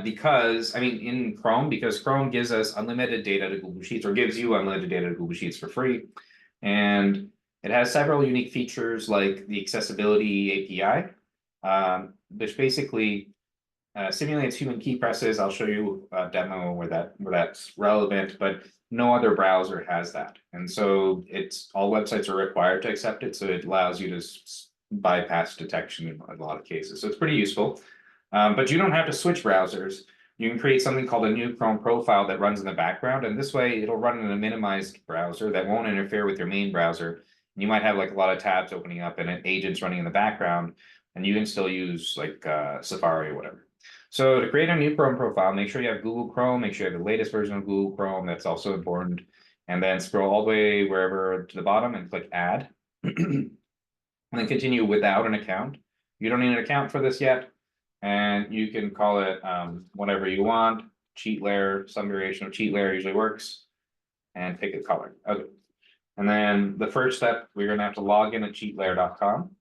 Because I mean, in Chrome, because Chrome gives us unlimited data to Google Sheets, or gives you unlimited data to Google Sheets for free. And it has several unique features like the accessibility API, which basically simulates human key presses. I'll show you a demo where that's relevant, but no other browser has that. And so it's all websites are required to accept it. So it allows you to bypass detection in a lot of cases. So it's pretty useful. But you don't have to switch browsers. You can create something called a new Chrome profile that runs in the background. And this way it'll run in a minimized browser that won't interfere with your main browser. You might have like a lot of tabs opening up and agents running in the background, and you can still use like Safari or whatever. So to create a new Chrome profile, make sure you have Google Chrome, make sure you have the latest version of Google Chrome. That's also important. And then scroll all the way wherever to the bottom and click add. And then continue without an account. You don't need an account for this yet. And you can call it whatever you want. Cheat layer, some variation of cheat layer usually works. And pick a color. Okay. And then the first step, we're going to have to log in at cheatlayer.com.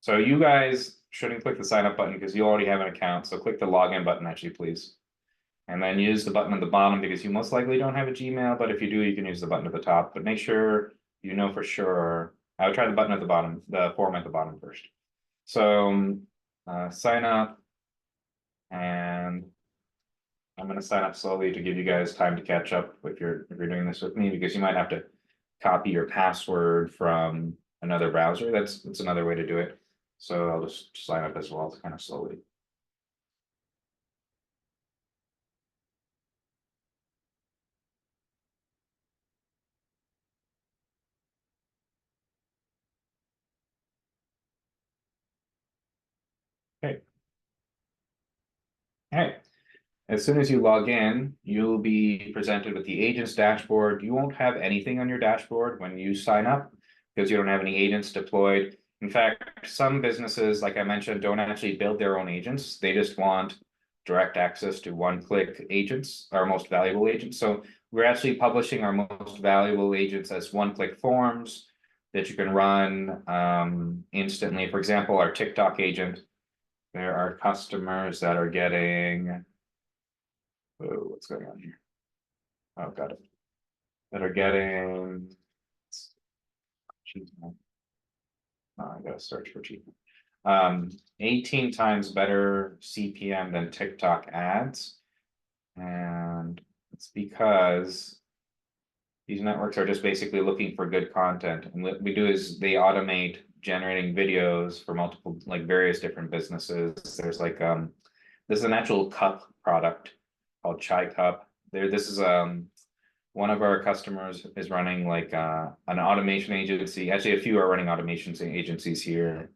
So you guys shouldn't click the sign up button because you already have an account. So click the login button actually, please. And then use the button at the bottom because you most likely don't have a Gmail, but if you do, you can use the button at the top. But make sure you know for sure. I would try the button at the bottom, the form at the bottom first. So sign up, and I'm going to sign up slowly to give you guys time to catch up if you're doing this with me, because you might have to copy your password from another browser. That's another way to do it. So I'll just sign up as well, kind of slowly. Okay. All right. As soon as you log in, you'll be presented with the agent's dashboard. You won't have anything on your dashboard when you sign up because you don't have any agents deployed. In fact, some businesses, like I mentioned, don't actually build their own agents. They just want direct access to one-click agents, our most valuable agents. So we're actually publishing our most valuable agents as one-click forms that you can run instantly. For example, our TikTok agent, there are customers that are getting, oh, what's going on here? Oh, got it. That are getting, oh, I gotta search for cheap. 18 times better CPM than TikTok ads. And it's because these networks are just basically looking for good content. And what we do is they automate generating videos for multiple, like various different businesses. There's like, this is an actual cup product called Chai Cup. This is one of our customers is running like an automation agency. Actually, a few are running automation agencies here.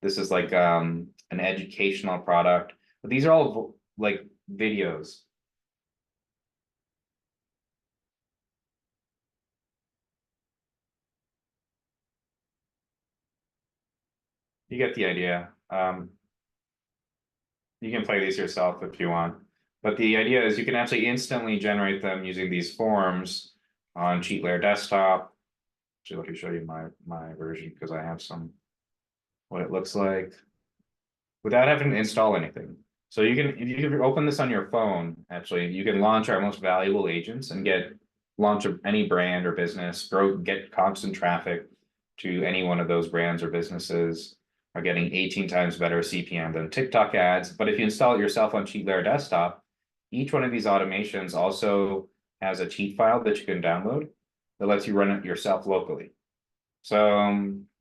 This is like an educational product. But these are all like videos. You get the idea. You can play these yourself if you want. But the idea is you can actually instantly generate them using these forms on CheatLayer desktop. Actually, let me show you my version because I have some what it looks like without having to install anything. So you can, if you can open this on your phone, actually, you can launch our most valuable agents and get launch of any brand or business, get constant traffic to any one of those brands or businesses. Are getting 18 times better CPM than TikTok ads. But if you install it yourself on CheatLayer desktop, each one of these automations also has a cheat file that you can download that lets you run it yourself locally. So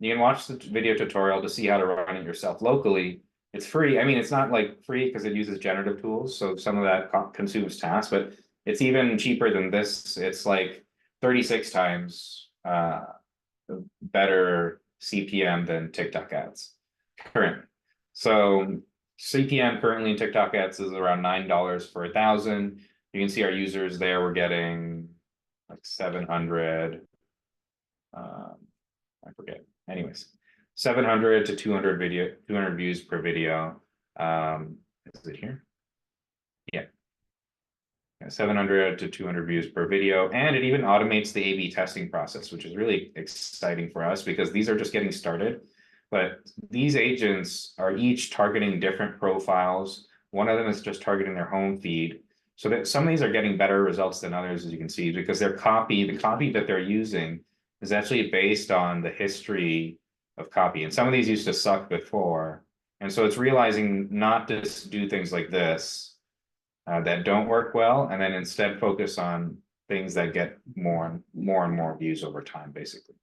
you can watch the video tutorial to see how to run it yourself locally. It's free. I mean, it's not like free because it uses generative tools. So some of that consumes tasks, but it's even cheaper than this. It's like 36 times better CPM than TikTok ads currently. So CPM currently in TikTok ads is around $9 for 1,000. You can see our users there. We're getting like 700. I forget. Anyways, 700 to 200 views per video. Is it here? Yeah. 700 to 200 views per video, and it even automates the A/B testing process, which is really exciting for us because these are just getting started. But these agents are each targeting different profiles. One of them is just targeting their home feed. So that some of these are getting better results than others, as you can see, because the copy that they're using is actually based on the history of copy. And some of these used to suck before. And so it's realizing not to do things like this that don't work well, and then instead focus on things that get more and more views over time, basically.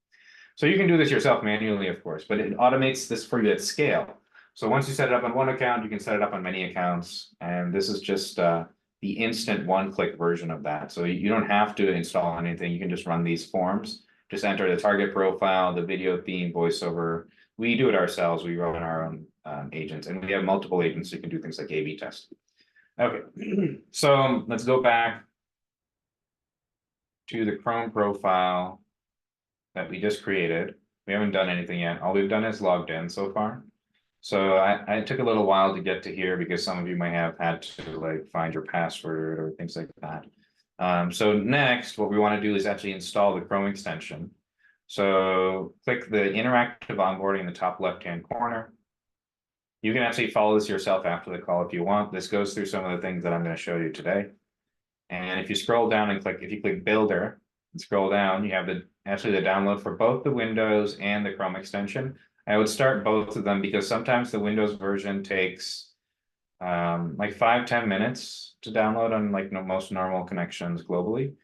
So you can do this yourself manually, of course, but it automates this for you at scale. So once you set it up on one account, you can set it up on many accounts. And this is just the instant one-click version of that. So you don't have to install anything. You can just run these forms. Just enter the target profile, the video theme, voiceover. We do it ourselves. We run our own agents, and we have multiple agents. So you can do things like A/B testing. Okay, so let's go back to the Chrome profile that we just created. We haven't done anything yet. All we've done is logged in so far. So I took a little while to get to here because some of you might have had to like find your password or things like that. So next, what we want to do is actually install the Chrome extension. So click the interactive onboarding in the top left-hand corner. You can actually follow this yourself after the call if you want. This goes through some of the things that I'm going to show you today. And if you scroll down and if you click Builder and scroll down, you have actually the download for both the Windows and the Chrome extension. I would start both of them because sometimes the Windows version takes like 5-10 minutes to download on like most normal connections globally.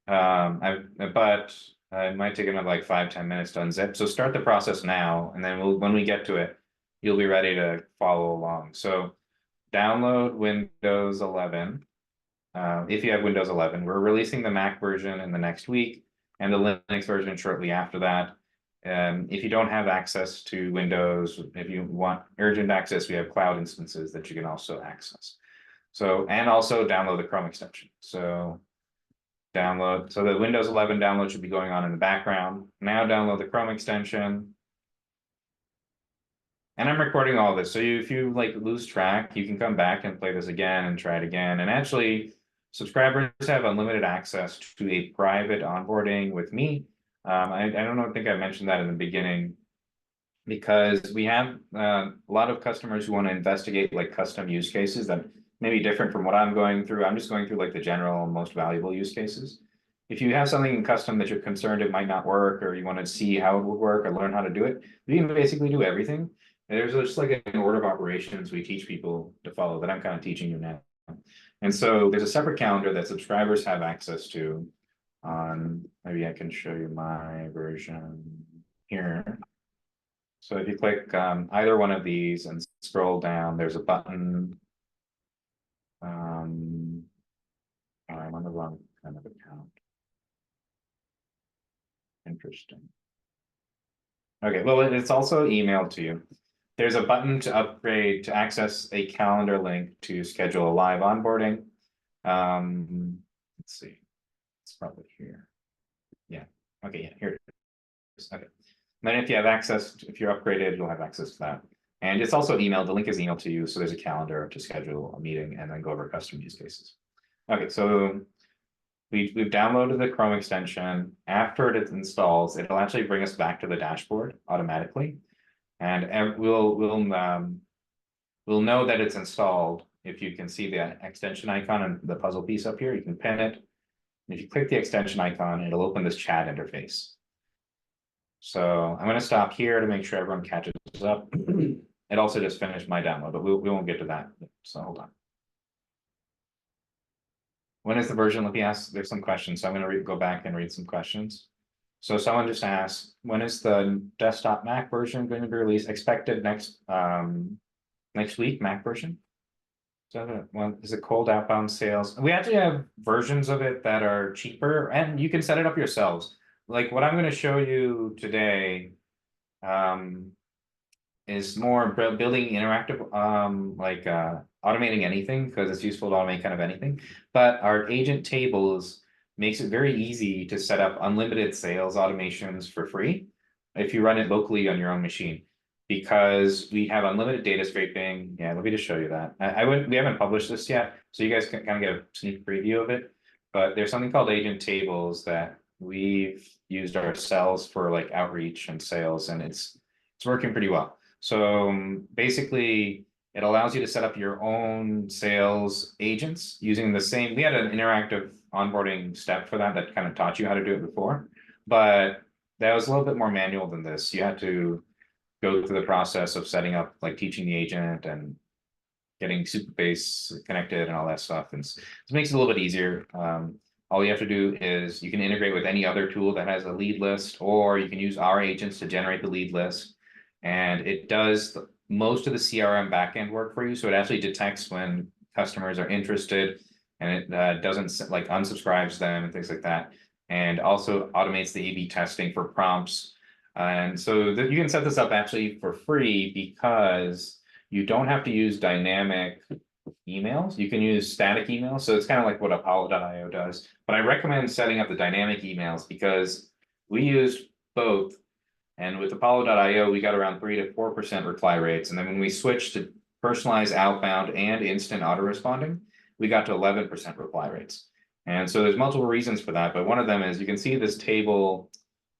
But it might take another like 5-10 minutes to unzip. So start the process now, and then when we get to it, you'll be ready to follow along. So download Windows 11. If you have Windows 11, we're releasing the Mac version in the next week and the Linux version shortly after that. If you don't have access to Windows, if you want urgent access, we have cloud instances that you can also access. So, and also download the Chrome extension. So the Windows 11 download should be going on in the background. Now download the Chrome extension. And I'm recording all this. So if you like lose track, you can come back and play this again and try it again. And actually, subscribers have unlimited access to a private onboarding with me. I don't think I mentioned that in the beginning, because we have a lot of customers who want to investigate like custom use cases that may be different from what I'm going through. I'm just going through like the general most valuable use cases. If you have something in custom that you're concerned it might not work, or you want to see how it would work or learn how to do it, you can basically do everything. And there's just like an order of operations we teach people to follow that I'm kind of teaching you now. And so there's a separate calendar that subscribers have access to on, maybe I can show you my version here. So if you click either one of these and scroll down, there's a button. I'm on the wrong kind of account. Interesting. Okay, well, it's also emailed to you. There's a button to upgrade to access a calendar link to schedule a live onboarding. Let's see, it's probably here. Yeah, okay, yeah, here it is. Okay, and then if you have access, if you're upgraded, you'll have access to that. And it's also emailed, the link is emailed to you, so there's a calendar to schedule a meeting and then go over custom use cases. Okay, so we've downloaded the Chrome extension. After it installs, it'll actually bring us back to the dashboard automatically. And we'll know that it's installed if you can see the extension icon and the puzzle piece up here. You can pin it. And if you click the extension icon, it'll open this chat interface. So I'm going to stop here to make sure everyone catches up. It also just finished my download, but we won't get to that. So hold on. When is the version? Let me ask. There's some questions. So I'm going to go back and read some questions. So someone just asked, when is the desktop Mac version going to be released? Expected next week, Mac version. So is it cold outbound sales? We actually have versions of it that are cheaper, and you can set it up yourselves. Like what I'm going to show you today is more building interactive, automating anything, because it's useful to automate kind of anything. But our agent tables makes it very easy to set up unlimited sales automations for free if you run it locally on your own machine, because we have unlimited data scraping. Yeah, let me just show you that. We haven't published this yet, so you guys can kind of get a sneak preview of it. But there's something called agent tables that we've used ourselves for like outreach and sales, and it's working pretty well. So basically, it allows you to set up your own sales agents using the same. We had an interactive onboarding step for that kind of taught you how to do it before, but that was a little bit more manual than this. You had to go through the process of setting up, like teaching the agent and getting Superbase connected and all that stuff. And it makes it a little bit easier. All you have to do is you can integrate with any other tool that has a lead list, or you can use our agents to generate the lead list. And it does most of the CRM backend work for you. So it actually detects when customers are interested, and it doesn't like unsubscribes them and things like that. And also automates the A/B testing for prompts. And so you can set this up actually for free because you don't have to use dynamic emails. You can use static emails. So it's kind of like what Apollo.io does. But I recommend setting up the dynamic emails because we used both. And with Apollo.io, we got around 3 to 4% reply rates. And then when we switched to personalized outbound and instant auto responding, we got to 11% reply rates. And so there's multiple reasons for that. But one of them is you can see this table.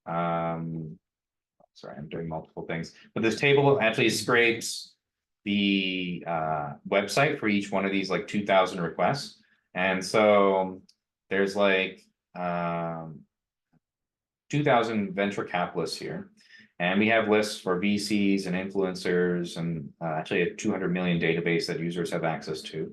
Sorry, I'm doing multiple things. But this table actually scrapes the website for each one of these like 2,000 requests. And so there's like 2,000 venture capitalists here. And we have lists for VCs and influencers and actually a 200 million database that users have access to.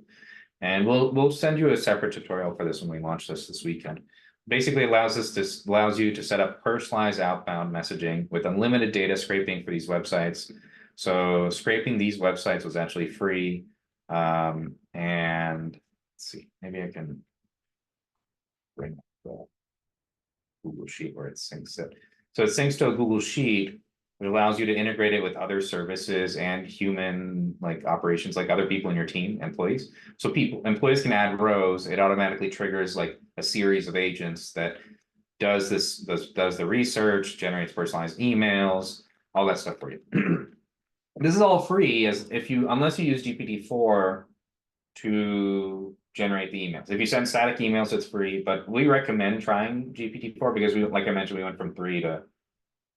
And we'll send you a separate tutorial for this when we launch this weekend. Basically allows you to set up personalized outbound messaging with unlimited data scraping for these websites. So scraping these websites was actually free. And let's see, maybe I can bring up the Google Sheet where it syncs it. So it syncs to a Google Sheet, which allows you to integrate it with other services and human like operations, like other people in your team, employees. So employees can add rows. It automatically triggers like a series of agents that does the research, generates personalized emails, all that stuff for you. This is all free unless you use GPT-4 to generate the emails. If you send static emails, it's free, but we recommend trying GPT-4 because like I mentioned, we went from 3 to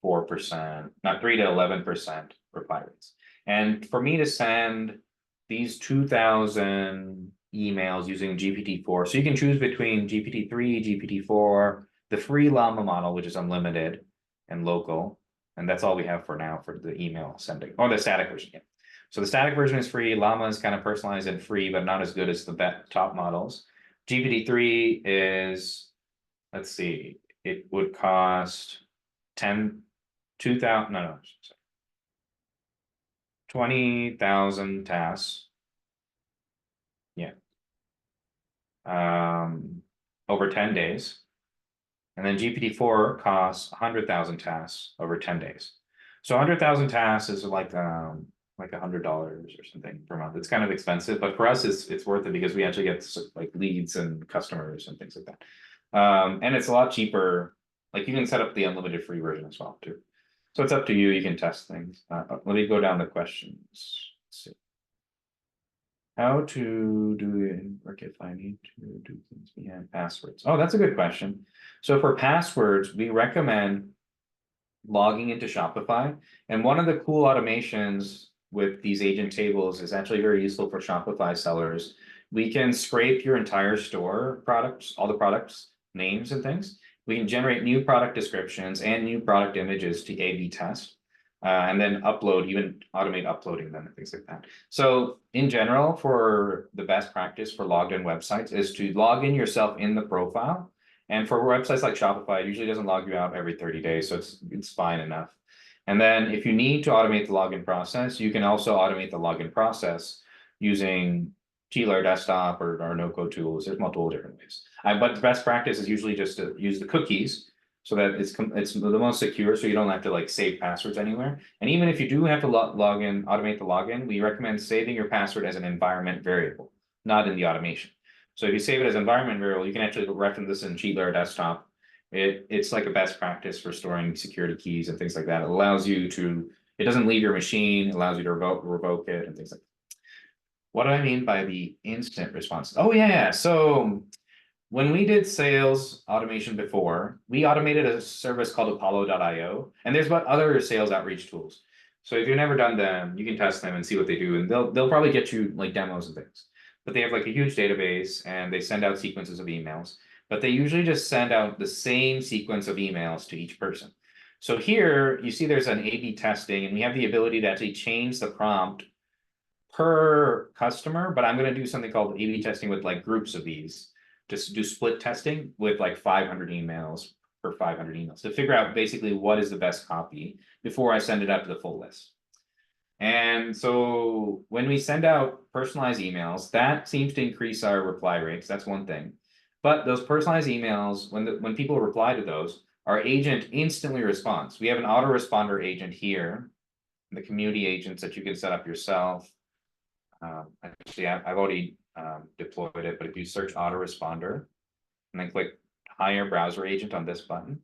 4%, not 3 to 11% reply rates. And for me to send these 2,000 emails using GPT-4, so you can choose between GPT-3, GPT-4, the free Llama model, which is unlimited and local. And that's all we have for now for the email sending, or the static version. Yeah. So the static version is free. Llama is kind of personalized and free, but not as good as the top models. GPT-3 is, let's see, it would cost 20,000 tasks. Yeah. Over 10 days. And then GPT-4 costs 100,000 tasks over 10 days. So 100,000 tasks is like $100 or something per month. It's kind of expensive, but for us, it's worth it because we actually get like leads and customers and things like that. And it's a lot cheaper. Like you can set up the unlimited free version as well too. So it's up to you. You can test things. Let me go down the questions. Let's see. How to do it work if I need to do things behind passwords? Oh, that's a good question. So for passwords, we recommend logging into Shopify. And one of the cool automations with these agent tables is actually very useful for Shopify sellers. We can scrape your entire store products, all the products, names and things. We can generate new product descriptions and new product images to A/B test. And then even automate uploading them and things like that. So in general, for the best practice for logged in websites is to log in yourself in the profile. And for websites like Shopify, it usually doesn't log you out every 30 days. So it's fine enough. And then if you need to automate the login process, you can also automate the login process using Glair Desktop or no-code tools. There's multiple different ways. But the best practice is usually just to use the cookies so that it's the most secure, so you don't have to like save passwords anywhere. And even if you do have to log in, automate the login, we recommend saving your password as an environment variable, not in the automation. So if you save it as environment variable, you can actually reference this in Glair Desktop. It's like a best practice for storing security keys and things like that. It allows you to, it doesn't leave your machine, it allows you to revoke it and things like that. What do I mean by the instant response? Oh yeah, so when we did sales automation before, we automated a service called Apollo.io, and there's about other sales outreach tools. So if you've never done them, you can test them and see what they do, and they'll probably get you like demos and things. But they have like a huge database and they send out sequences of emails, but they usually just send out the same sequence of emails to each person. So here you see there's an A/B testing, and we have the ability to actually change the prompt per customer, but I'm gonna do something called A/B testing with like groups of these. Just do split testing with like 500 emails per 500 emails to figure out basically what is the best copy before I send it out to the full list. And so when we send out personalized emails, that seems to increase our reply rates. That's one thing. But those personalized emails, when people reply to those, our agent instantly responds. We have an autoresponder agent here, the community agents that you can set up yourself. Actually, I've already deployed it, but if you search autoresponder and then click hire browser agent on this button,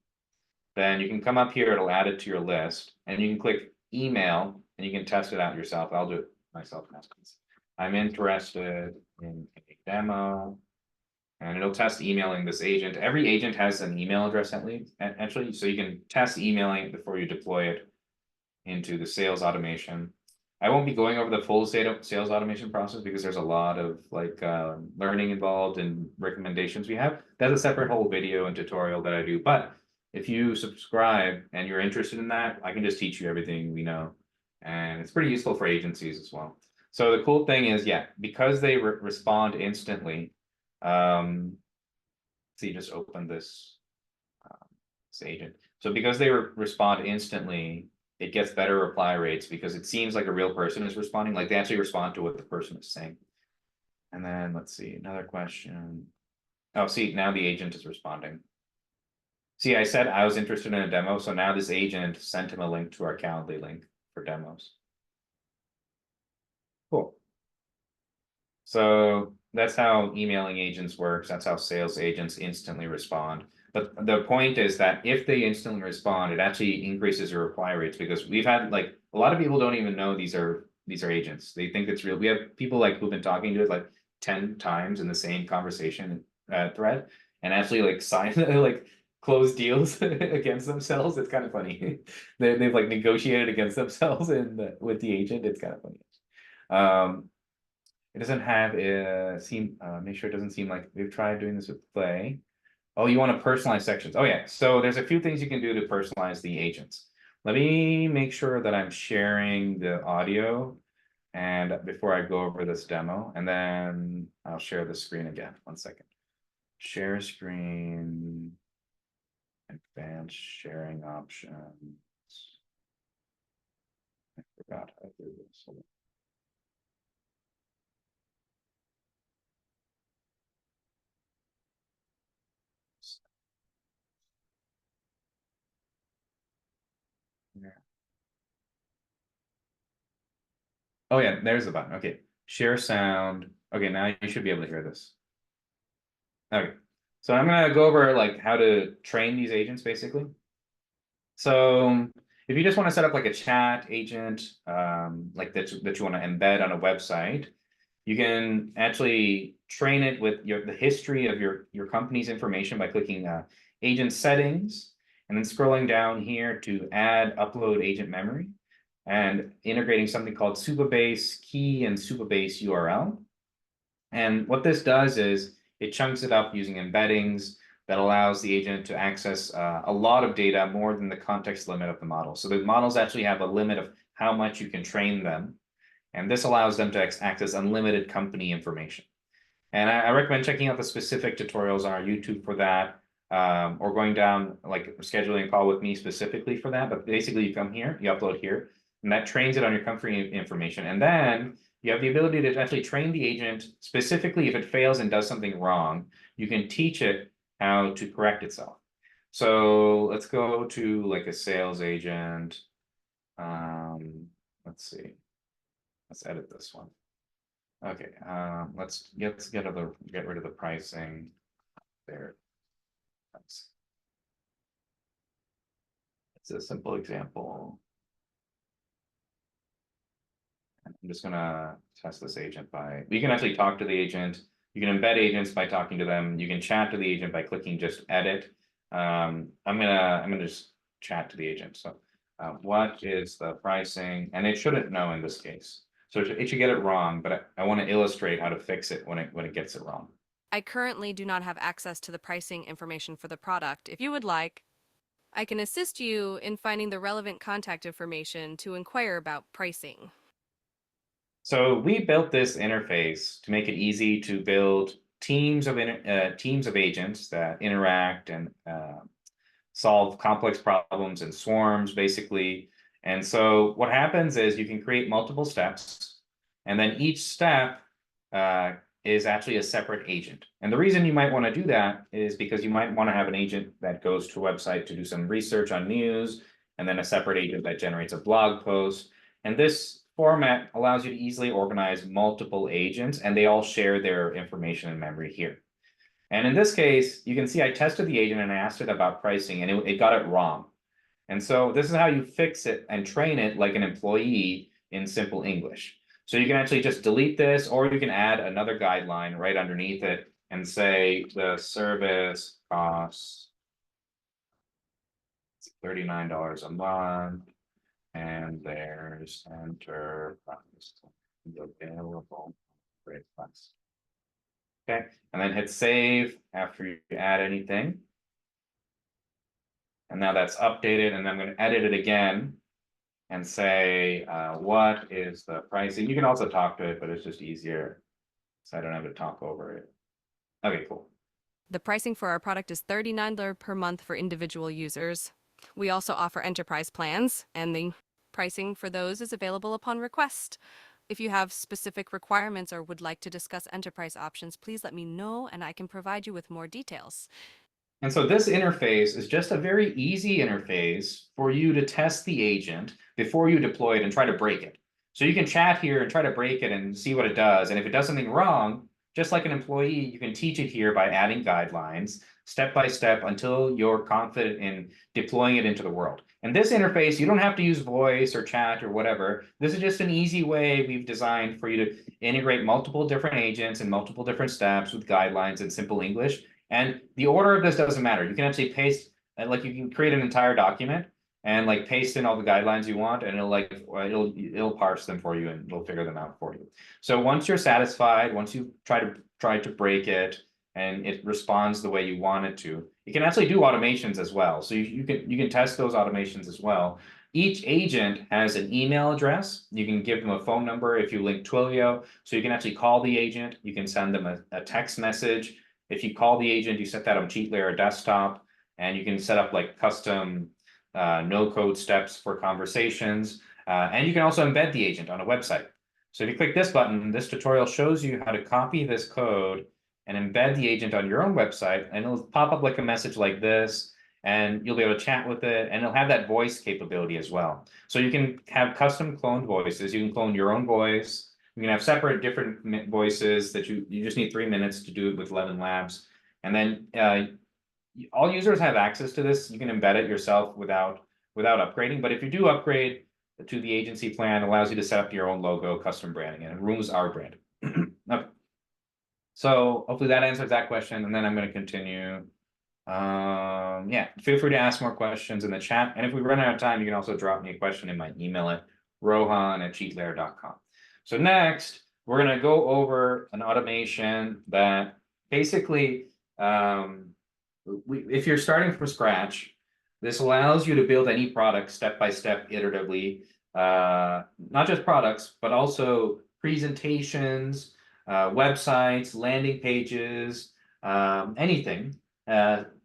then you can come up here, it'll add it to your list, and you can click email and you can test it out yourself. I'll do it myself in essence. I'm interested in a demo, and it'll test emailing this agent. Every agent has an email address actually, so you can test emailing it before you deploy it into the sales automation. I won't be going over the full sales automation process because there's a lot of like learning involved and recommendations we have. That's a separate whole video and tutorial that I do. But if you subscribe and you're interested in that, I can just teach you everything we know. And it's pretty useful for agencies as well. So the cool thing is, yeah, because they respond instantly. So you just open this agent. So because they respond instantly, it gets better reply rates because it seems like a real person is responding, like they actually respond to what the person is saying. And then let's see, another question. Oh, see, now the agent is responding. See, I said I was interested in a demo, so now this agent sent him a link to our Calendly link for demos. Cool. So that's how emailing agents works. That's how sales agents instantly respond. But the point is that if they instantly respond, it actually increases your reply rates because we've had like a lot of people don't even know these are agents. They think it's real. We have people like who've been talking to it like 10 times in the same conversation thread and actually like sign like close deals against themselves. It's kind of funny. They've like negotiated against themselves and with the agent. It's kind of funny. It doesn't have a make sure it doesn't seem like we've tried doing this with Play. Oh, you want to personalize sections. Oh yeah, so there's a few things you can do to personalize the agents. Let me make sure that I'm sharing the audio and before I go over this demo, and then I'll share the screen again. 1 second. Share screen, advanced sharing options. I forgot how to do this. Yeah. Oh yeah, there's the button. Okay, share sound. Okay, now you should be able to hear this. Okay, so I'm gonna go over like how to train these agents basically. So if you just want to set up like a chat agent, like that you want to embed on a website, you can actually train it with the history of your company's information by clicking agent settings and then scrolling down here to add upload agent memory and integrating something called Supabase key and Supabase URL. And what this does is it chunks it up using embeddings that allows the agent to access a lot of data more than the context limit of the model. So the models actually have a limit of how much you can train them. And this allows them to access unlimited company information. And I recommend checking out the specific tutorials on our YouTube for that, or going down, like scheduling a call with me specifically for that. But basically you come here, you upload here, and that trains it on your company information. And then you have the ability to actually train the agent specifically if it fails and does something wrong, you can teach it how to correct itself. So let's go to like a sales agent. Let's see. Let's edit this one. Okay, let's get rid of the pricing there. It's a simple example. I'm just gonna test this agent by, you can actually talk to the agent. You can embed agents by talking to them. You can chat to the agent by clicking just edit. I'm gonna just chat to the agent. So what is the pricing? And it shouldn't know in this case. So it should get it wrong, but I want to illustrate how to fix it when it gets it wrong. I currently do not have access to the pricing information for the product. If you would like, I can assist you in finding the relevant contact information to inquire about pricing. So we built this interface to make it easy to build teams of agents that interact and solve complex problems in swarms, basically. And so what happens is you can create multiple steps, and then each step is actually a separate agent. And the reason you might want to do that is because you might want to have an agent that goes to a website to do some research on news, and then a separate agent that generates a blog post. And this format allows you to easily organize multiple agents, and they all share their information and memory here. And in this case, you can see I tested the agent and I asked it about pricing, and it got it wrong. And so this is how you fix it and train it like an employee in simple English. So you can actually just delete this, or you can add another guideline right underneath it and say the service costs $39 a month, and there's enterprise available rate plus. Okay, and then hit save after you add anything. And now that's updated, and I'm going to edit it again and say, what is the pricing? You can also talk to it, but it's just easier, so I don't have to talk over it. Okay, cool. The pricing for our product is $39 per month for individual users. We also offer enterprise plans, and the pricing for those is available upon request. If you have specific requirements or would like to discuss enterprise options, please let me know and I can provide you with more details. And so this interface is just a very easy interface for you to test the agent before you deploy it and try to break it. So you can chat here and try to break it and see what it does. And if it does something wrong, just like an employee, you can teach it here by adding guidelines step by step until you're confident in deploying it into the world. And this interface, you don't have to use voice or chat or whatever. This is just an easy way we've designed for you to integrate multiple different agents and multiple different steps with guidelines in simple English. And the order of this doesn't matter. You can actually paste, like you can create an entire document and like paste in all the guidelines you want, and it'll parse them for you and it'll figure them out for you. So once you're satisfied, once you try to break it and it responds the way you want it to, you can actually do automations as well. So you can test those automations as well. Each agent has an email address. You can give them a phone number if you link Twilio. So you can actually call the agent. You can send them a text message. If you call the agent, you set that on cheat layer desktop, and you can set up like custom no-code steps for conversations. And you can also embed the agent on a website. So if you click this button, this tutorial shows you how to copy this code and embed the agent on your own website, and it'll pop up like a message like this, and you'll be able to chat with it, and it'll have that voice capability as well. So you can have custom cloned voices. You can clone your own voice. You can have separate different voices that you just need 3 minutes to do it with Lemon Labs. And then all users have access to this. You can embed it yourself without upgrading. But if you do upgrade to the agency plan, it allows you to set up your own logo, custom branding, and it removes our brand. Okay. So hopefully that answers that question. And then I'm going to continue. Yeah, feel free to ask more questions in the chat. And if we run out of time, you can also drop me a question in my email at rohan@cheatlayer.com. So next, we're going to go over an automation that basically, if you're starting from scratch, this allows you to build any product step by step iteratively, not just products, but also presentations, websites, landing pages, anything,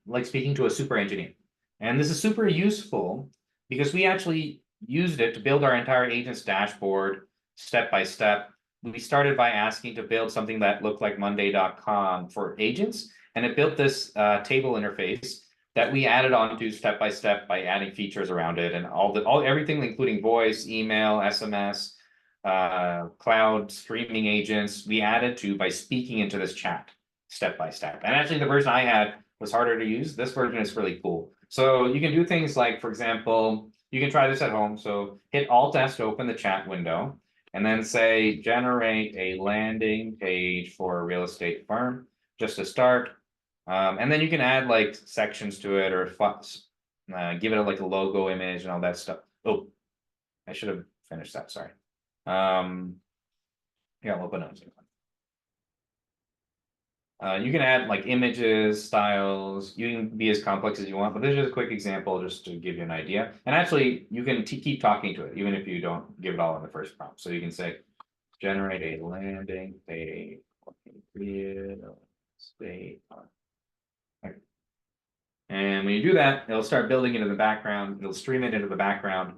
like speaking to a super engineer. And this is super useful because we actually used it to build our entire agents dashboard step by step. We started by asking to build something that looked like Monday.com for agents, and it built this table interface that we added on to step by step by adding features around it, and everything, including voice, email, SMS, cloud streaming agents, we added to by speaking into this chat step by step. And actually, the version I had was harder to use. This version is really cool. So you can do things like, for example, you can try this at home. So hit Alt S to open the chat window, and then say generate a landing page for a real estate firm just to start. And then you can add like sections to it, or give it like a logo image and all that stuff. Oh, I should have finished that, sorry. Yeah, we'll put it on. You can add like images, styles, you can be as complex as you want, but this is just a quick example just to give you an idea. And actually, you can keep talking to it, even if you don't give it all in the first prompt. So you can say, generate a landing page, state. And when you do that, it'll start building it in the background, it'll stream it into the background.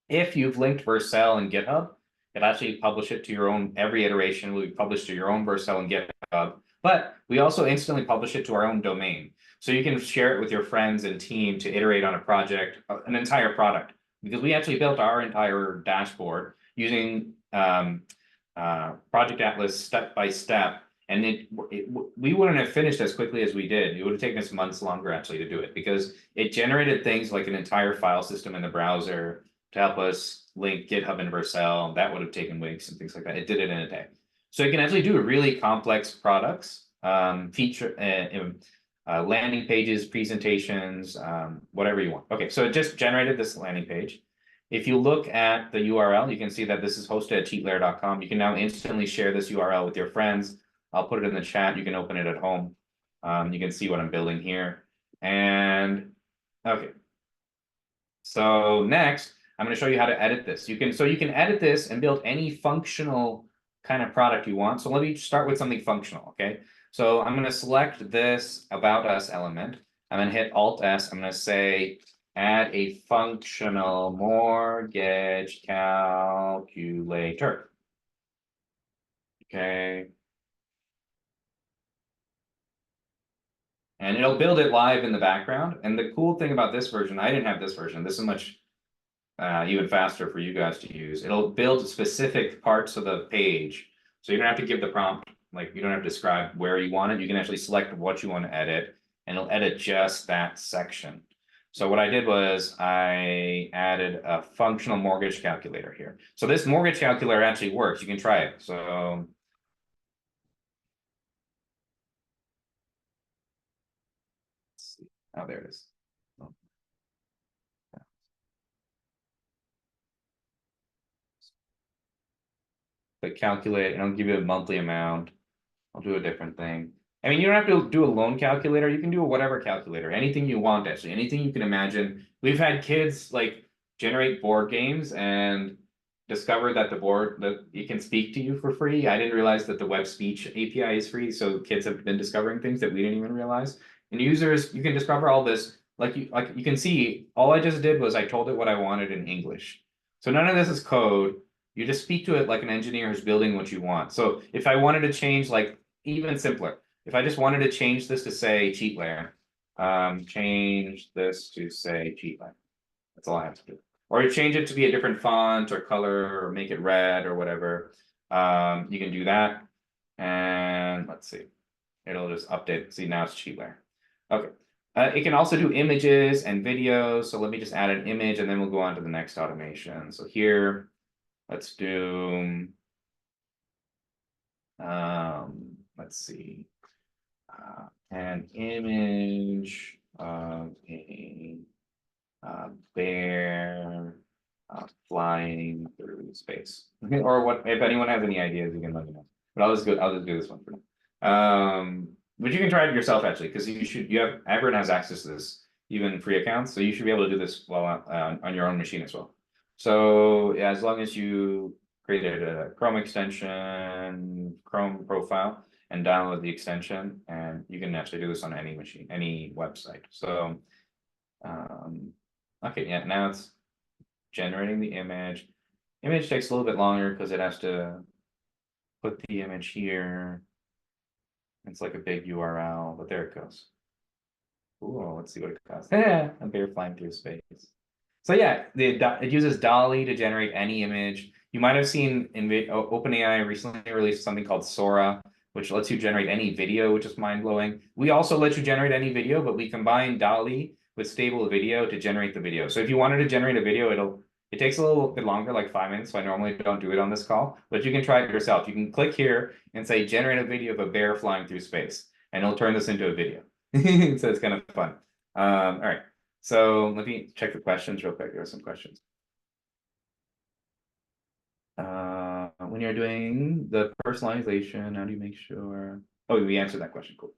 If you've linked Vercel in GitHub, it'll actually publish it to your own, every iteration will be published to your own Vercel in GitHub. But we also instantly publish it to our own domain. So you can share it with your friends and team to iterate on a project, an entire product. Because we actually built our entire dashboard using Project Atlas step by step. And we wouldn't have finished as quickly as we did. It would have taken us months longer actually to do it because it generated things like an entire file system in the browser to help us link GitHub and Vercel. That would have taken weeks and things like that. It did it in a day. So you can actually do really complex products, feature landing pages, presentations, whatever you want. Okay, so it just generated this landing page. If you look at the URL, you can see that this is hosted at cheatlayer.com. You can now instantly share this URL with your friends. I'll put it in the chat. You can open it at home. You can see what I'm building here. And okay. So next, I'm going to show you how to edit this. You can edit this and build any functional kind of product you want. So let me start with something functional, okay? So I'm going to select this About Us element. I'm going to hit Alt S. I'm going to say add a functional mortgage calculator. Okay. And it'll build it live in the background. And the cool thing about this version, I didn't have this version. This is much even faster for you guys to use. It'll build specific parts of the page. So you don't have to give the prompt, like you don't have to describe where you want it. You can actually select what you want to edit and it'll edit just that section. So what I did was I added a functional mortgage calculator here. So this mortgage calculator actually works. You can try it. So let's see. Oh, there it is. But calculate, and I'll give you a monthly amount. I'll do a different thing. I mean, you don't have to do a loan calculator. You can do a whatever calculator, anything you want, actually, anything you can imagine. We've had kids like generate board games and discover that that it can speak to you for free. I didn't realize that the web speech API is free. So kids have been discovering things that we didn't even realize. And users, you can discover all this. Like you can see, all I just did was I told it what I wanted in English. So none of this is code. You just speak to it like an engineer who's building what you want. So if I wanted to change, like even simpler, if I just wanted to change this to say cheat layer, change this to say cheat layer. That's all I have to do. Or change it to be a different font or color or make it red or whatever. You can do that. And let's see, it'll just update. See, now it's cheat layer. Okay. It can also do images and videos. So let me just add an image and then we'll go on to the next automation. So here, let's do, let's see, an image of a bear flying through space. Okay, or what? If anyone has any ideas, you can let me know. But I'll just do this one for now. But you can try it yourself actually, because everyone has access to this, even free accounts. So you should be able to do this while on your own machine as well. So yeah, as long as you created a Chrome extension, Chrome profile, and download the extension, and you can actually do this on any machine, any website. So, okay, yeah, now it's generating the image. Image takes a little bit longer because it has to put the image here. It's like a big URL, but there it goes. Ooh, let's see what it costs. A bear flying through space. So yeah, it uses DALL-E to generate any image. You might have seen in OpenAI recently released something called Sora, which lets you generate any video, which is mind-blowing. We also let you generate any video, but we combine DALL-E with stable video to generate the video. So if you wanted to generate a video, it takes a little bit longer, like 5 minutes. So I normally don't do it on this call, but you can try it yourself. You can click here and say, generate a video of a bear flying through space, and it'll turn this into a video. So it's kind of fun. All right. So let me check the questions real quick. There are some questions. When you're doing the personalization, how do you make sure? Oh, we answered that question. Cool.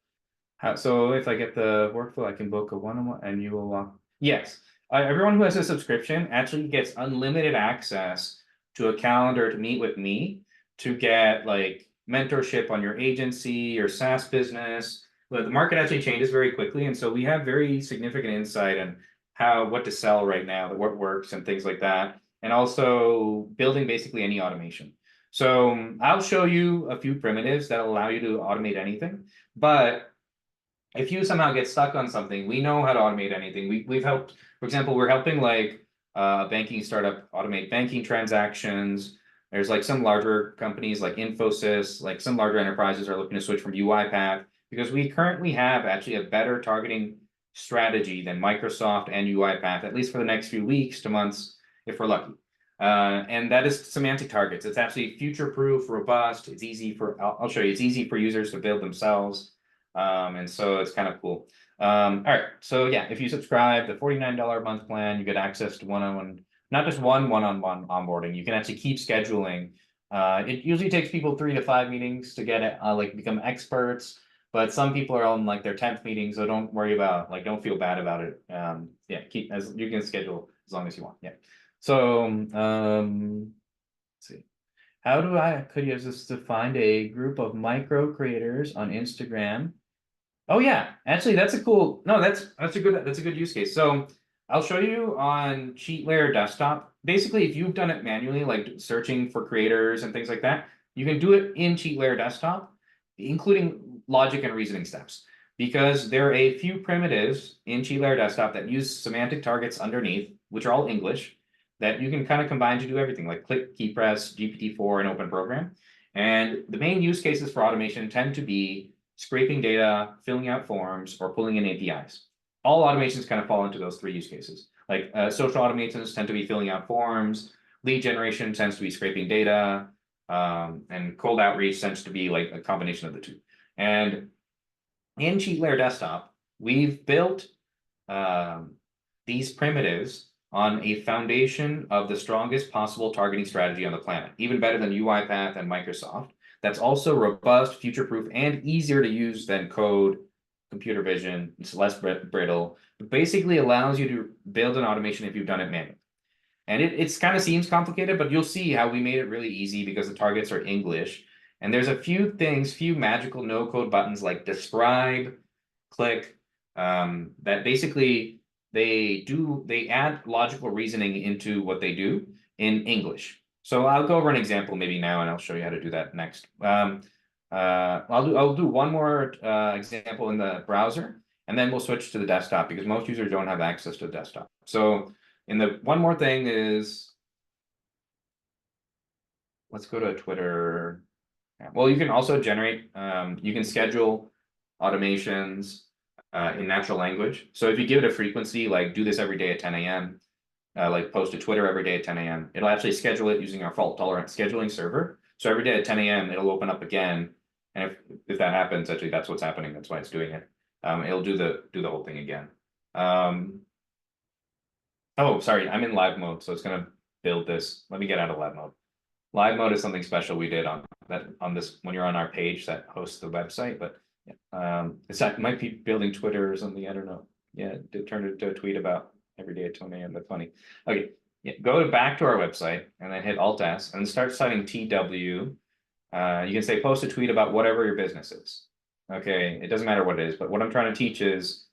So if I get the workflow, I can book a one-on-one and you will walk. Yes. Everyone who has a subscription actually gets unlimited access to a calendar to meet with me to get like mentorship on your agency, your SaaS business. But the market actually changes very quickly. And so we have very significant insight on what to sell right now, what works and things like that. And also building basically any automation. So I'll show you a few primitives that allow you to automate anything. But if you somehow get stuck on something, we know how to automate anything. We've helped, for example, we're helping like a banking startup automate banking transactions. There's like some larger companies like Infosys, like some larger enterprises are looking to switch from UiPath because we currently have actually a better targeting strategy than Microsoft and UiPath, at least for the next few weeks to months, if we're lucky. And that is semantic targets. It's actually future-proof, robust. It's easy for, I'll show you, it's easy for users to build themselves. And so it's kind of cool. All right, so yeah, if you subscribe the $49 a month plan, you get access to one-on-one, not just one-on-one onboarding. You can actually keep scheduling. It usually takes people 3 to 5 meetings to get it, like become experts. But some people are on like their 10th meeting, so don't worry about don't feel bad about it. Yeah, keep as you can schedule as long as you want. Yeah. So let's see. How do I could use this to find a group of micro creators on Instagram? Oh yeah, actually that's a cool, no, that's a good use case. So I'll show you on Cheat Layer Desktop. Basically, if you've done it manually, like searching for creators and things like that, you can do it in Cheat Layer Desktop, including logic and reasoning steps. Because there are a few primitives in Cheat Layer Desktop that use semantic targets underneath, which are all English, that you can kind of combine to do everything, like click, key press, GPT-4, and Open Program. And the main use cases for automation tend to be scraping data, filling out forms, or pulling in APIs. All automations kind of fall into those 3 use cases. Like social automations tend to be filling out forms, lead generation tends to be scraping data, and cold outreach tends to be like a combination of the 2. And in Cheat Layer Desktop, we've built these primitives on a foundation of the strongest possible targeting strategy on the planet, even better than UiPath and Microsoft. That's also robust, future-proof, and easier to use than code, computer vision. It's less brittle. It basically allows you to build an automation if you've done it manually. And it's kind of seems complicated, but you'll see how we made it really easy because the targets are English. And there's a few things, few magical no-code buttons like describe, click, that basically they add logical reasoning into what they do in English. So I'll go over an example maybe now, and I'll show you how to do that next. I'll do one more example in the browser, and then we'll switch to the desktop because most users don't have access to the desktop. So in the one more thing is, let's go to Twitter. Well, you can also generate, you can schedule automations in natural language. So if you give it a frequency, like do this every day at 10 a.m., like post to Twitter every day at 10 a.m., it'll actually schedule it using our fault tolerant scheduling server. So every day at 10 a.m., it'll open up again. And if that happens, actually, that's what's happening. That's why it's doing it. It'll do the whole thing again. Oh, sorry, I'm in live mode, so it's gonna build this. Let me get out of live mode. Live mode is something special we did on this when you're on our page that hosts the website, but it might be building Twitter or something. I don't know. Yeah, it turned it into a tweet about every day at 10 a.m. That's funny. Okay, yeah, go back to our website and then hit Alt S and start citing TW. You can say post a tweet about whatever your business is. Okay, it doesn't matter what it is, but what I'm trying to teach is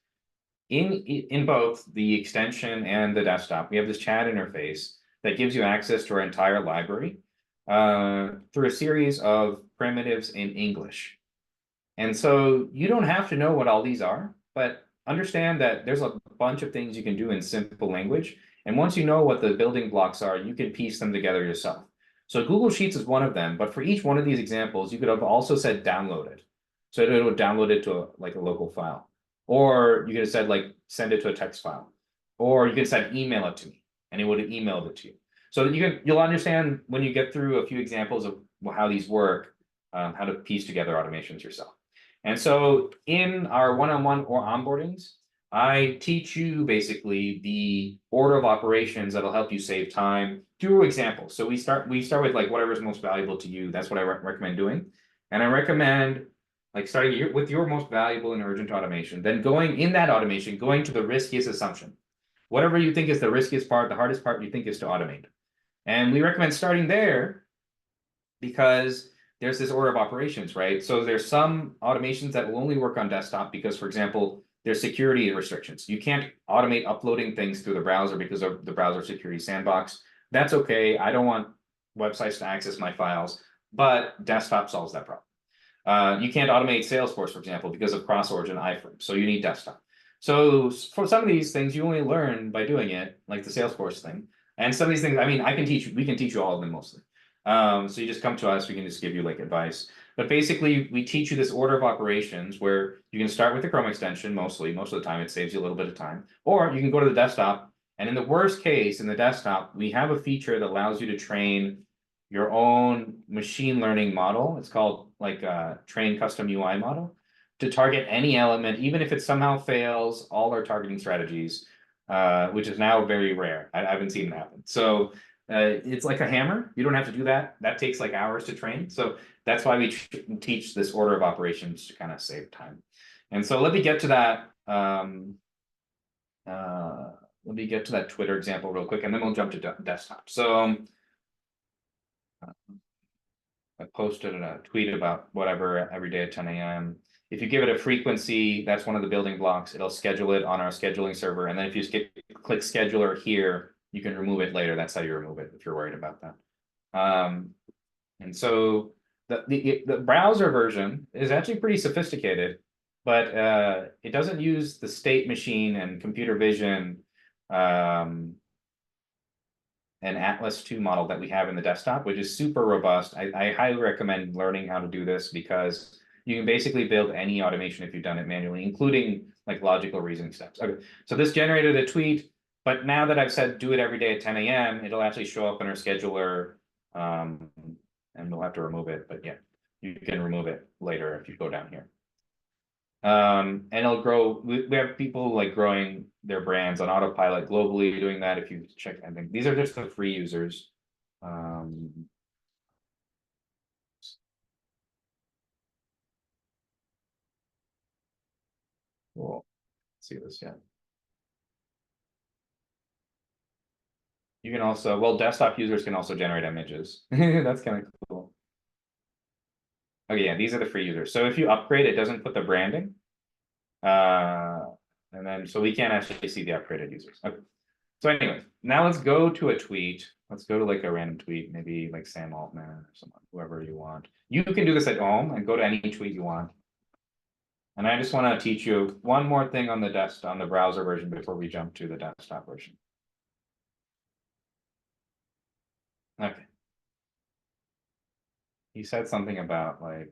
in both the extension and the desktop, we have this chat interface that gives you access to our entire library through a series of primitives in English. And so you don't have to know what all these are, but understand that there's a bunch of things you can do in simple language. And once you know what the building blocks are, you can piece them together yourself. So Google Sheets is one of them, but for each one of these examples, you could have also said download it. So it would download it to like a local file. Or you could have said like send it to a text file. Or you could have said email it to me, and it would have emailed it to you. So that you'll understand when you get through a few examples of how these work, how to piece together automations yourself. And so in our one-on-one or onboardings, I teach you basically the order of operations that'll help you save time through examples. So we start with like whatever's most valuable to you. That's what I recommend doing. And I recommend like starting with your most valuable and urgent automation, then going in that automation, going to the riskiest assumption. Whatever you think is the riskiest part, the hardest part you think is to automate. And we recommend starting there because there's this order of operations, right? So there's some automations that will only work on desktop because, for example, there's security restrictions. You can't automate uploading things through the browser because of the browser security sandbox. That's okay. I don't want websites to access my files, but desktop solves that problem. You can't automate Salesforce, for example, because of cross-origin iframe. So you need desktop. So for some of these things, you only learn by doing it, like the Salesforce thing. And some of these things, I mean, we can teach you all of them mostly. So you just come to us, we can just give you like advice. But basically, we teach you this order of operations where you can start with the Chrome extension mostly. Most of the time, it saves you a little bit of time. Or you can go to the desktop. And in the worst case, in the desktop, we have a feature that allows you to train your own machine learning model. It's called like a train custom UI model to target any element, even if it somehow fails all our targeting strategies, which is now very rare. I haven't seen it happen. So it's like a hammer. You don't have to do that. That takes like hours to train. So that's why we teach this order of operations to kind of save time. And so let me get to that. Let me get to that Twitter example real quick, and then we'll jump to desktop. So I posted a tweet about whatever every day at 10 a.m. If you give it a frequency, that's one of the building blocks. It'll schedule it on our scheduling server. And then if you click scheduler here, you can remove it later. That's how you remove it if you're worried about that. And so the browser version is actually pretty sophisticated, but it doesn't use the state machine and computer vision an Atlas 2 model that we have in the desktop, which is super robust. I highly recommend learning how to do this because you can basically build any automation if you've done it manually, including like logical reasoning steps. Okay, so this generated a tweet, but now that I've said do it every day at 10 a.m., it'll actually show up in our scheduler, and we'll have to remove it. But yeah, you can remove it later if you go down here. And it'll grow. We have people like growing their brands on autopilot globally, doing that. If you check, I think these are just the free users. Cool. Let's see this, yeah. You can also, well, desktop users can also generate images. That's kind of cool. Okay, yeah, these are the free users. So if you upgrade, it doesn't put the branding. And then, so we can't actually see the upgraded users. Okay. So anyway, now let's go to a tweet. Let's go to like a random tweet, maybe like Sam Altman or someone, whoever you want. You can do this at home and go to any tweet you want. And I just want to teach you one more thing on the browser version before we jump to the desktop version. Okay. He said something about like,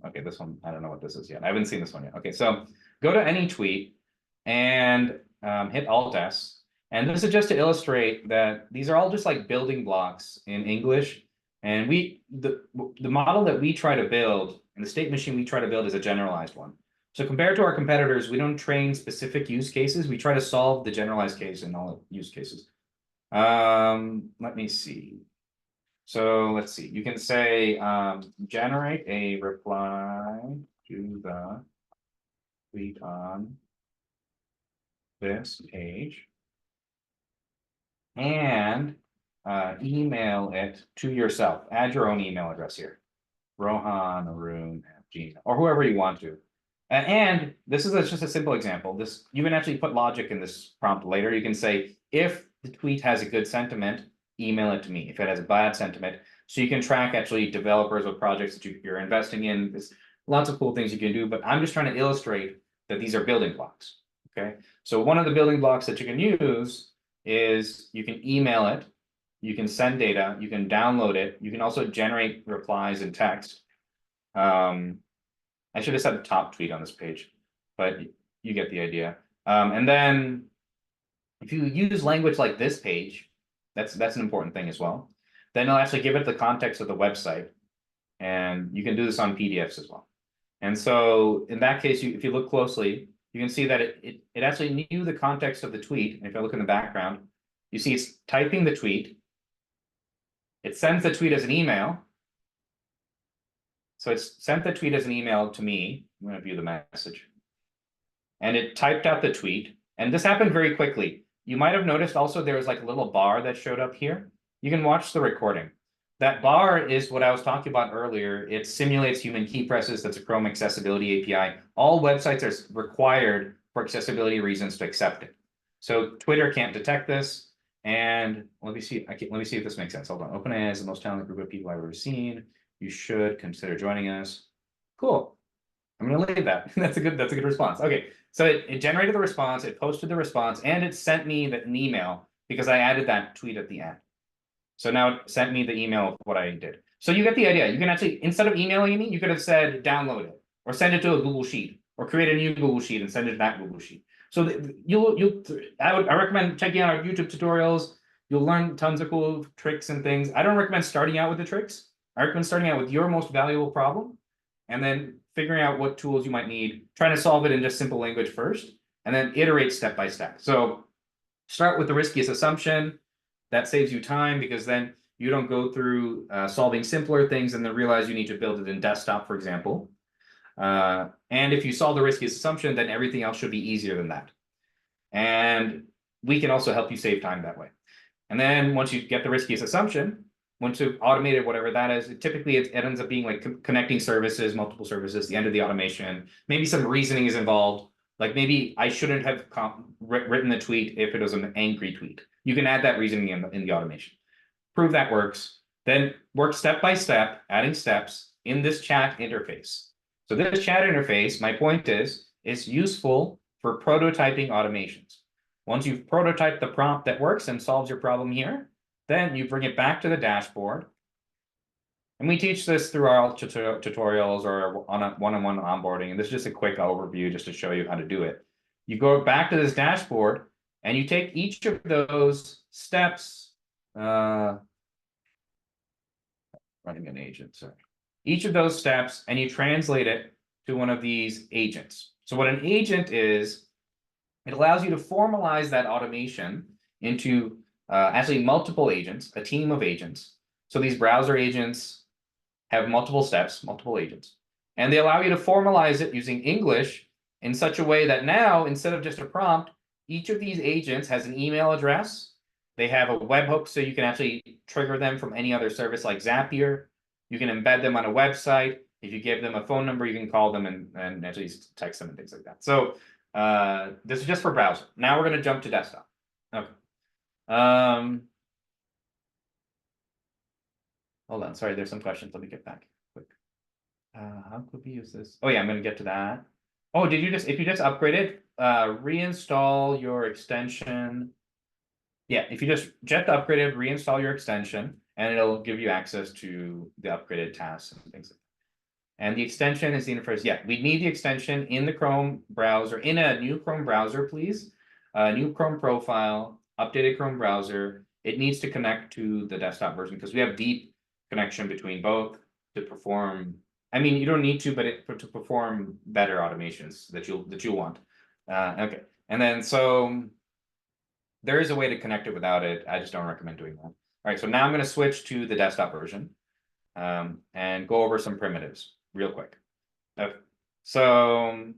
okay, this one, I don't know what this is yet. I haven't seen this one yet. Okay, so go to any tweet and hit Alt S. And this is just to illustrate that these are all just like building blocks in English. And the model that we try to build and the state machine we try to build is a generalized one. So compared to our competitors, we don't train specific use cases. We try to solve the generalized case in all use cases. Let me see. So let's see. You can say generate a reply to the tweet on this page and email it to yourself. Add your own email address here. Rohan, Arun, Gina, or whoever you want to. And this is just a simple example. You can actually put logic in this prompt later. You can say, if the tweet has a good sentiment, email it to me. If it has a bad sentiment, so you can track actually developers or projects that you're investing in. There's lots of cool things you can do, but I'm just trying to illustrate that these are building blocks. Okay, so one of the building blocks that you can use is you can email it, you can send data, you can download it, you can also generate replies in text. I should have said top tweet on this page, but you get the idea. And then if you use language like this page, that's an important thing as well. Then it'll actually give it the context of the website. And you can do this on PDFs as well. And so in that case, if you look closely, you can see that it actually knew the context of the tweet. And if I look in the background, you see it's typing the tweet. It sends the tweet as an email. So it's sent the tweet as an email to me. I'm going to view the message. And it typed out the tweet. And this happened very quickly. You might have noticed also there was like a little bar that showed up here. You can watch the recording. That bar is what I was talking about earlier. It simulates human key presses. That's a Chrome accessibility API. All websites are required for accessibility reasons to accept it. So Twitter can't detect this. And let me see. Let me see if this makes sense. Hold on. OpenAI is the most talented group of people I've ever seen. You should consider joining us. Cool. I'm going to leave that. That's a good response. Okay. So it generated the response. It posted the response, and it sent me an email because I added that tweet at the end. So now it sent me the email of what I did. So you get the idea. You can actually, instead of emailing me, you could have said download it or send it to a Google Sheet or create a new Google Sheet and send it to that Google Sheet. So I recommend checking out our YouTube tutorials. You'll learn tons of cool tricks and things. I don't recommend starting out with the tricks. I recommend starting out with your most valuable problem and then figuring out what tools you might need, trying to solve it in just simple language first, and then iterate step by step. So start with the riskiest assumption. That saves you time because then you don't go through solving simpler things and then realize you need to build it in desktop, for example. And if you solve the riskiest assumption, then everything else should be easier than that. And we can also help you save time that way. And then once you get the riskiest assumption, once you've automated whatever that is, typically it ends up being like connecting services, multiple services, the end of the automation. Maybe some reasoning is involved. Like maybe I shouldn't have written the tweet if it was an angry tweet. You can add that reasoning in the automation. Prove that works. Then work step by step, adding steps in this chat interface. So this chat interface, my point is useful for prototyping automations. Once you've prototyped the prompt that works and solves your problem here, then you bring it back to the dashboard. And we teach this through our tutorials or on a one-on-one onboarding. And this is just a quick overview just to show you how to do it. You go back to this dashboard and you take each of those steps, running an agent, sorry. Each of those steps, and you translate it to one of these agents. So what an agent is, it allows you to formalize that automation into actually multiple agents, a team of agents. So these browser agents have multiple steps, multiple agents, and they allow you to formalize it using English in such a way that now, instead of just a prompt, each of these agents has an email address. They have a webhook, so you can actually trigger them from any other service like Zapier. You can embed them on a website. If you give them a phone number, you can call them and actually text them and things like that. So this is just for browser. Now we're going to jump to desktop. Okay. Hold on. Sorry, there's some questions. Let me get back quick. How could we use this? Oh yeah, I'm going to get to that. Oh, if you just upgraded, reinstall your extension. Yeah, if you just upgraded, reinstall your extension, and it'll give you access to the upgraded tasks and things like that. And the extension is the interface. Yeah, we need the extension in the Chrome browser, in a new Chrome browser, please. New Chrome profile, updated Chrome browser. It needs to connect to the desktop version because we have deep connection between both to perform. I mean, you don't need to, but to perform better automations that you'll want. Okay, and then so there is a way to connect it without it. I just don't recommend doing that. All right, so now I'm going to switch to the desktop version and go over some primitives real quick. Okay. So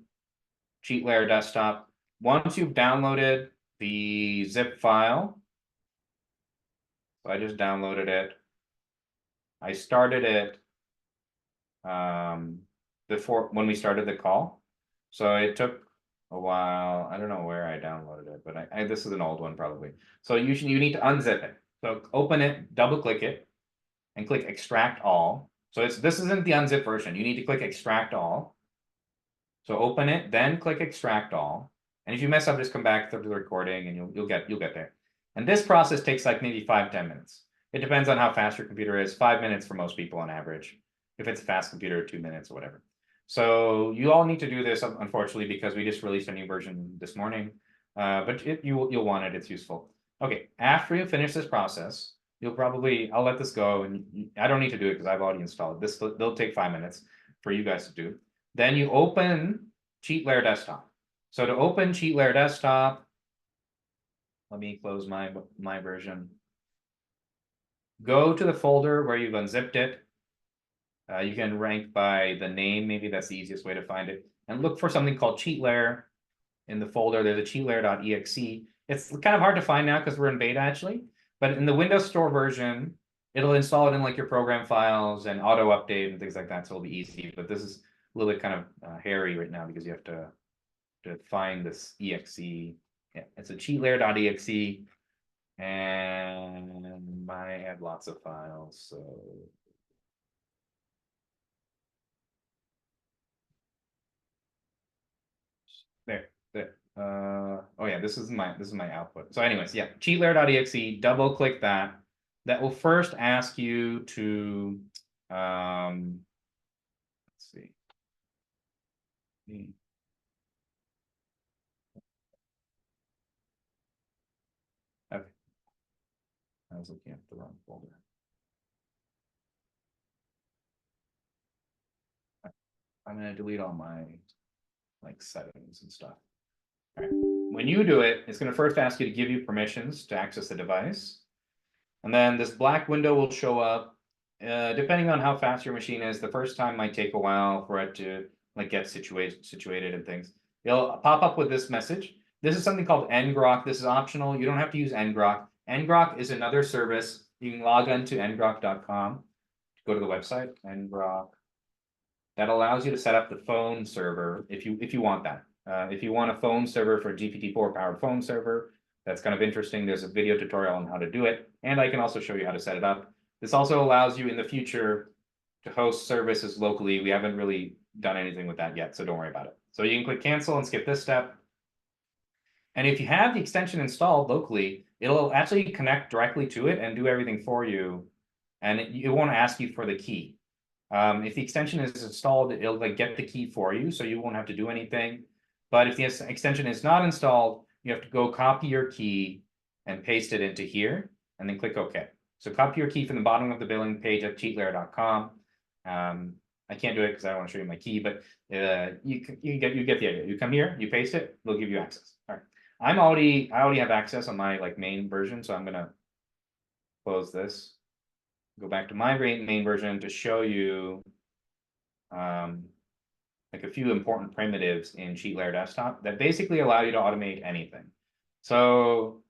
cheat layer desktop. Once you've downloaded the zip file, so I just downloaded it. I started it before when we started the call. So it took a while. I don't know where I downloaded it, but this is an old one probably. So you need to unzip it. So open it, double click it, and click extract all. So this isn't the unzip version. You need to click extract all. So open it, then click extract all. And if you mess up, just come back through the recording and you'll get there. And this process takes like maybe 5-10 minutes. It depends on how fast your computer is. 5 minutes for most people on average. If it's a fast computer, 2 minutes or whatever. So you all need to do this, unfortunately, because we just released a new version this morning. But you'll want it. It's useful. Okay, after you finish this process, I'll let this go, and I don't need to do it because I've already installed this. They'll take 5 minutes for you guys to do. Then you open cheat layer desktop. So to open cheat layer desktop, let me close my version. Go to the folder where you've unzipped it. You can rank by the name, maybe that's the easiest way to find it, and look for something called cheat layer in the folder. There's a cheatlayer.exe. It's kind of hard to find now because we're in beta actually, but in the Windows Store version, it'll install it in like your program files and auto update and things like that, so it'll be easy. But this is a little bit kind of hairy right now because you have to find this exe. Yeah, it's a cheatlayer.exe, and I have lots of files, so there. Oh yeah, this is my output. So anyways, yeah, cheatlayer.exe, double click that. That will first ask you to let's see. Okay. I was looking at the wrong folder. I'm gonna delete all my like settings and stuff. All right. When you do it, it's gonna first ask you to give you permissions to access the device. And then this black window will show up. Depending on how fast your machine is, the first time might take a while for it to like get situated and things. It'll pop up with this message. This is something called ngrok. This is optional. You don't have to use ngrok. Ngrok is another service. You can log on to ngrok.com. Go to the website, ngrok. That allows you to set up the phone server if you want that. If you want a phone server for GPT-4 powered phone server, that's kind of interesting. There's a video tutorial on how to do it, and I can also show you how to set it up. This also allows you in the future to host services locally. We haven't really done anything with that yet, so don't worry about it. So you can click cancel and skip this step. And if you have the extension installed locally, it'll actually connect directly to it and do everything for you. And it won't ask you for the key. If the extension is installed, it'll like get the key for you, so you won't have to do anything. But if the extension is not installed, you have to go copy your key and paste it into here, and then click OK. So copy your key from the bottom of the billing page at cheatlayer.com. I can't do it because I don't want to show you my key, but you get the idea. You come here, you paste it, they'll give you access. All right. I already have access on my like main version, so I'm gonna close this. Go back to my main version to show you like a few important primitives in cheatlayer desktop that basically allow you to automate anything. So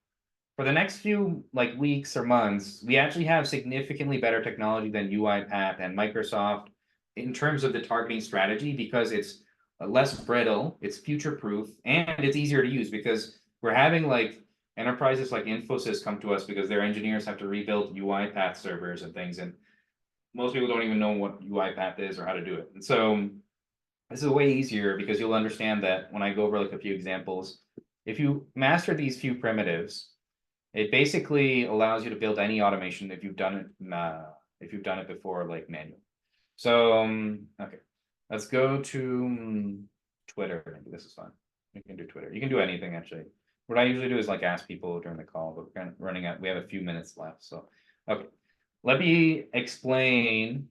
for the next few like weeks or months, we actually have significantly better technology than UiPath and Microsoft in terms of the targeting strategy, because it's less brittle, it's future-proof, and it's easier to use because we're having like enterprises like Infosys come to us because their engineers have to rebuild UiPath servers and things, and most people don't even know what UiPath is or how to do it. And so this is way easier because you'll understand that when I go over like a few examples, if you master these few primitives, it basically allows you to build any automation if you've done it before, like manual. So okay, let's go to Twitter. Maybe this is fun. You can do Twitter. You can do anything actually. What I usually do is like ask people during the call, but we're kind of running out. We have a few minutes left, so okay. Let me explain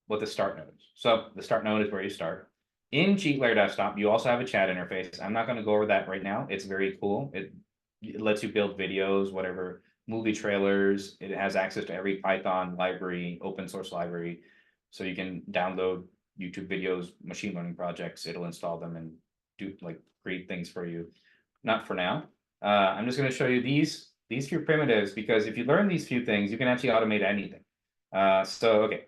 what the start node is. So the start node is where you start. In cheatlayer desktop, you also have a chat interface. I'm not going to go over that right now. It's very cool. It lets you build videos, whatever, movie trailers. It has access to every Python library, open source library. So you can download YouTube videos, machine learning projects. It'll install them and do like create things for you. Not for now. I'm just going to show you these few primitives, because if you learn these few things, you can actually automate anything. Okay.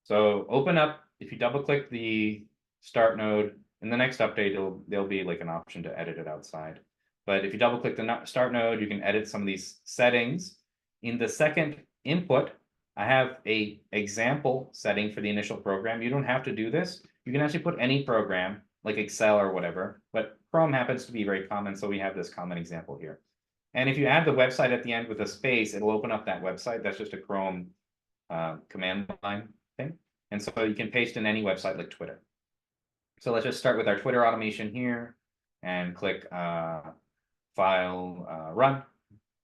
So open up, if you double click the start node, in the next update, there'll be like an option to edit it outside. But if you double click the start node, you can edit some of these settings. In the second input, I have a example setting for the initial program. You don't have to do this. You can actually put any program like Excel or whatever, but Chrome happens to be very common, so we have this common example here. And if you add the website at the end with a space, it'll open up that website. That's just a Chrome command line thing. And so you can paste in any website like Twitter. So let's just start with our Twitter automation here and click File, Run,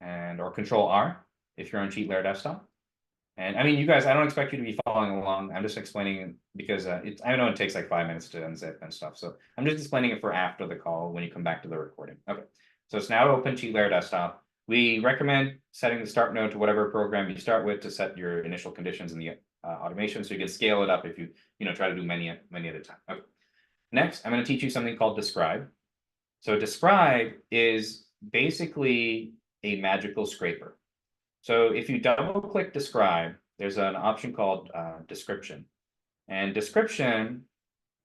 or Control R if you're on cheatlayer desktop. And I mean, you guys, I don't expect you to be following along. I'm just explaining because I know it takes like 5 minutes to unzip and stuff. So I'm just explaining it for after the call when you come back to the recording. Okay. So it's now open to Layer Desktop. We recommend setting the start node to whatever program you start with to set your initial conditions in the automation, so you can scale it up if you try to do many at a time. Okay. Next, I'm going to teach you something called describe. So describe is basically a magical scraper. So if you double click describe, there's an option called description. And description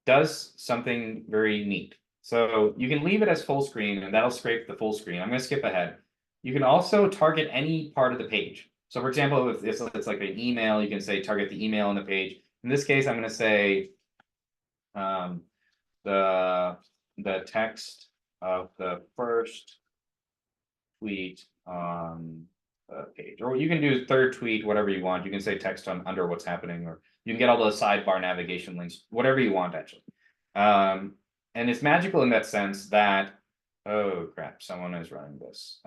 does something very neat. So you can leave it as full screen and that'll scrape the full screen. I'm going to skip ahead. You can also target any part of the page. So for example, if it's like an email, you can say target the email on the page. In this case, I'm going to say the text of the first tweet on the page, or you can do third tweet, whatever you want. You can say text on under what's happening, or you can get all the sidebar navigation links, whatever you want actually. And it's magical in that sense that, oh crap, someone is running this.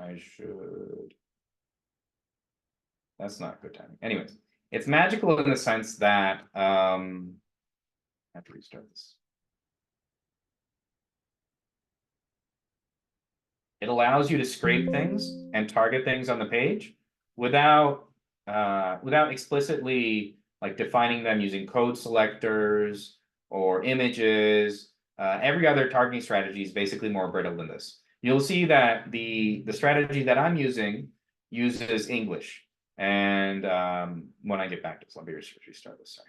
That's not good timing. Anyways, it's magical in the sense that I have to restart this. It allows you to scrape things and target things on the page without explicitly like defining them using code selectors or images. Every other targeting strategy is basically more brittle than this. You'll see that the strategy that I'm using uses English. And when I get back to this, let me restart this. Sorry.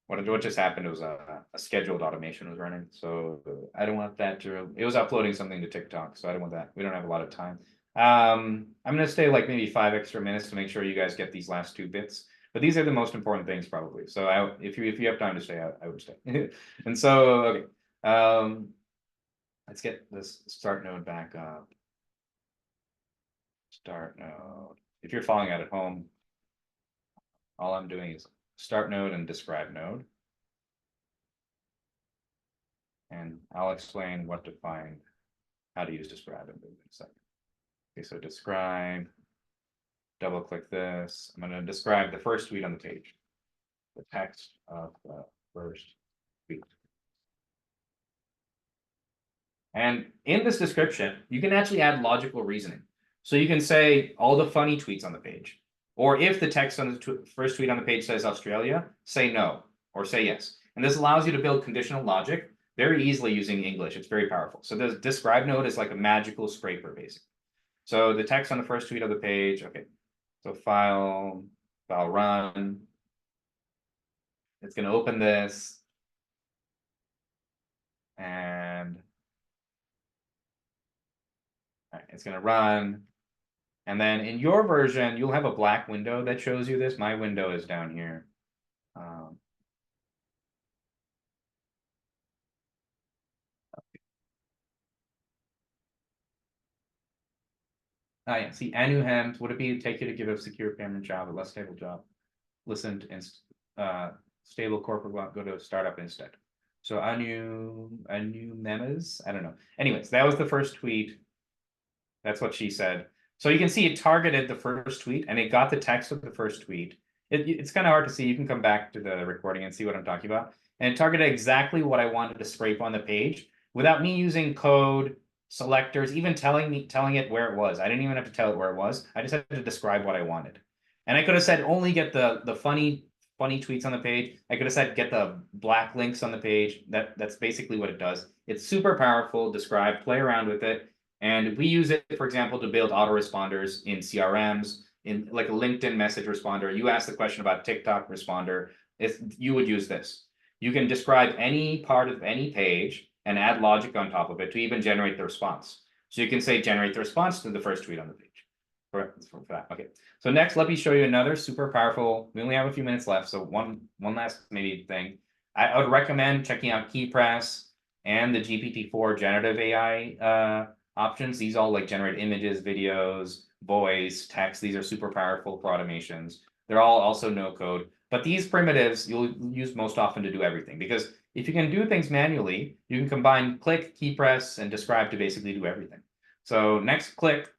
What just happened was a scheduled automation was running, so I don't want that to. It was uploading something to TikTok, so I don't want that. We don't have a lot of time. I'm gonna stay like maybe 5 extra minutes to make sure you guys get these last 2 bits. But these are the most important things probably. So if you have time to stay, I would stay. And so okay, let's get this start node back up. Start node. If you're following out at home, all I'm doing is start node and describe node. And I'll explain what to find, how to use describe in a second. Okay, so describe, double click this. I'm going to describe the first tweet on the page, the text of the first tweet. And in this description, you can actually add logical reasoning. So you can say all the funny tweets on the page, or if the text on the first tweet on the page says Australia, say no, or say yes. And this allows you to build conditional logic very easily using English. It's very powerful. So the describe node is like a magical scraper, basically. So the text on the first tweet of the page, okay. So file run. It's going to open this. And it's going to run. And then in your version, you'll have a black window that shows you this. My window is down here. Yeah, see, Anu Hems, would it be take you to give a secure permanent job, a less stable job? Listen to stable corporate, go to startup instead. So Anu Memes, I don't know. Anyways, that was the first tweet. That's what she said. So you can see it targeted the first tweet and it got the text of the first tweet. It's kind of hard to see. You can come back to the recording and see what I'm talking about. And it targeted exactly what I wanted to scrape on the page without me using code, selectors, even telling it where it was. I didn't even have to tell it where it was. I just had to describe what I wanted. And I could have said only get the funny tweets on the page. I could have said get the black links on the page. That's basically what it does. It's super powerful. Describe, play around with it. And we use it, for example, to build autoresponders in CRMs, in like a LinkedIn message responder. You asked the question about TikTok responder. If you would use this, you can describe any part of any page and add logic on top of it to even generate the response. So you can say generate the response to the first tweet on the page. For that. Okay. So next, let me show you another super powerful. We only have a few minutes left, so one last maybe thing. I would recommend checking out KeyPress and the GPT-4 generative AI options. These all like generate images, videos, voice, text. These are super powerful for automations. They're all also no code, but these primitives you'll use most often to do everything, because if you can do things manually, you can combine click, key press, and describe to basically do everything. So next, click.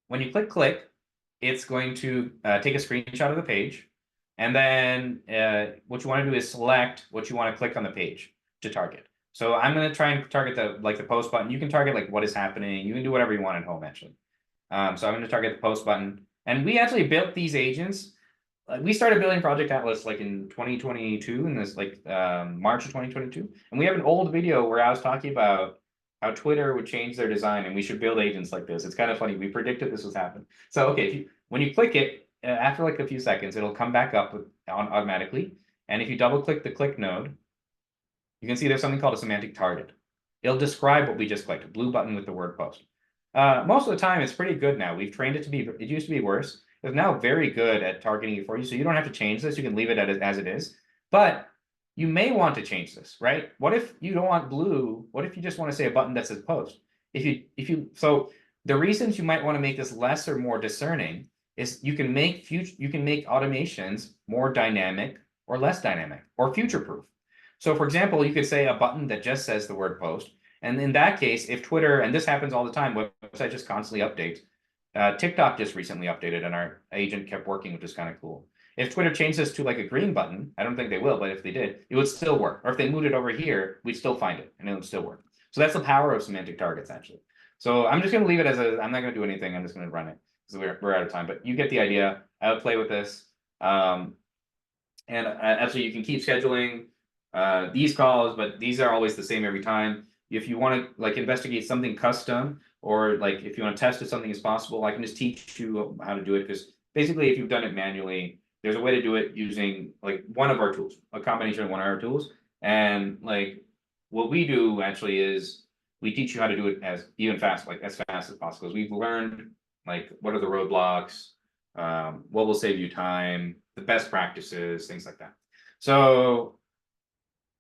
When you click, it's going to take a screenshot of the page. And then what you want to do is select what you want to click on the page to target. So I'm going to try and target the post button. You can target like what is happening. You can do whatever you want at home, actually. So I'm going to target the post button. And we actually built these agents. We started building Project Atlas like in 2022, in this like March of 2022. And we have an old video where I was talking about how Twitter would change their design and we should build agents like this. It's kind of funny. We predicted this was happening. So okay, when you click it, after like a few seconds, it'll come back up automatically. And if you double click the click node, you can see there's something called a semantic target. It'll describe what we just clicked, a blue button with the word post. Most of the time, it's pretty good now. We've trained it to be, it used to be worse. It's now very good at targeting it for you. So you don't have to change this. You can leave it as it is. But you may want to change this, right? What if you don't want blue? What if you just want to say a button that says post? So the reasons you might want to make this less or more discerning is you can make automations more dynamic or less dynamic or future-proof. So for example, you could say a button that just says the word post. And in that case, if Twitter, and this happens all the time, website just constantly updates. TikTok just recently updated and our agent kept working, which is kind of cool. If Twitter changed this to like a green button, I don't think they will, but if they did, it would still work. Or if they moved it over here, we'd still find it and it would still work. So that's the power of semantic targets, actually. So I'm just going to leave it as I'm not going to do anything. I'm just going to run it because we're out of time, but you get the idea. I would play with this. And actually you can keep scheduling these calls, but these are always the same every time. If you want to like investigate something custom, or like if you want to test if something is possible, I can just teach you how to do it. Because basically, if you've done it manually, there's a way to do it using like one of our tools, a combination of one of our tools. And like what we do actually is we teach you how to do it as fast as possible. Because we've learned like what are the roadblocks, what will save you time, the best practices, things like that. So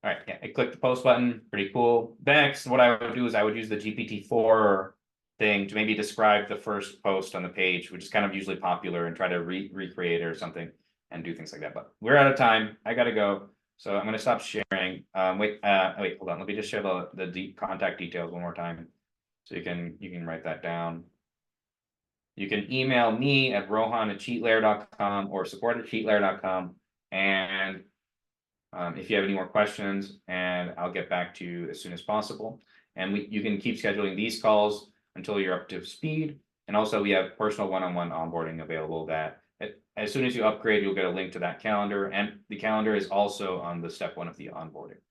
all right, yeah, I click the post button, pretty cool. Next, what I would do is I would use the GPT-4 thing to maybe describe the first post on the page, which is kind of usually popular, and try to recreate it or something and do things like that. But we're out of time. I gotta go. So I'm gonna stop sharing. Wait, hold on. Let me just share the contact details one more time. So you can write that down. You can email me at rohan@cheatlayer.com or support@cheatlayer.com. And if you have any more questions, and I'll get back to you as soon as possible. And you can keep scheduling these calls until you're up to speed. And also we have personal one-on-one onboarding available that as soon as you upgrade, you'll get a link to that calendar. And the calendar is also on the step 1 of the onboarding.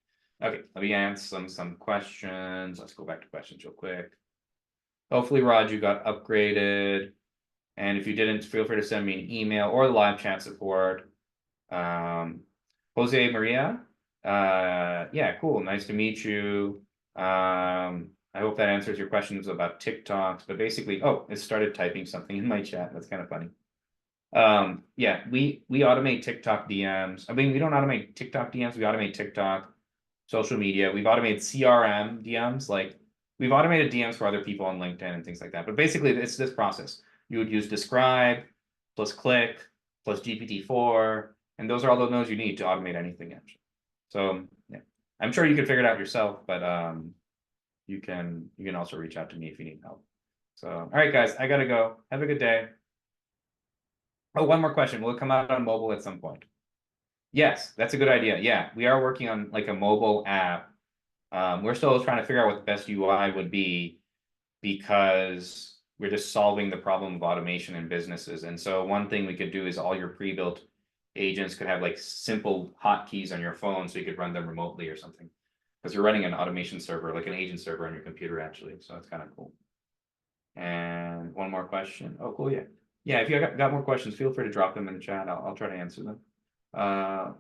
Okay, let me answer some questions. Let's go back to questions real quick. Hopefully, Rod, you got upgraded. And if you didn't, feel free to send me an email or the live chat support. Jose Maria, yeah, cool. Nice to meet you. I hope that answers your questions about TikToks, but basically, oh, it started typing something in my chat. That's kind of funny. Yeah, we automate TikTok DMs. I mean, we don't automate TikTok DMs. We automate TikTok, social media. We've automated CRM DMs. Like we've automated DMs for other people on LinkedIn and things like that. But basically, it's this process. You would use describe plus click plus GPT-4. And those are all the nodes you need to automate anything, actually. So yeah, I'm sure you can figure it out yourself, but you can also reach out to me if you need help. So all right, guys, I gotta go. Have a good day. Oh, one more question. Will it come out on mobile at some point? Yes, that's a good idea. Yeah, we are working on like a mobile app. We're still trying to figure out what the best UI would be because we're just solving the problem of automation in businesses. And so one thing we could do is all your pre-built agents could have like simple hotkeys on your phone so you could run them remotely or something. Because you're running an automation server, like an agent server on your computer, actually. So it's kind of cool. And one more question. Oh, cool. Yeah. Yeah. If you got more questions, feel free to drop them in the chat. I'll try to answer them.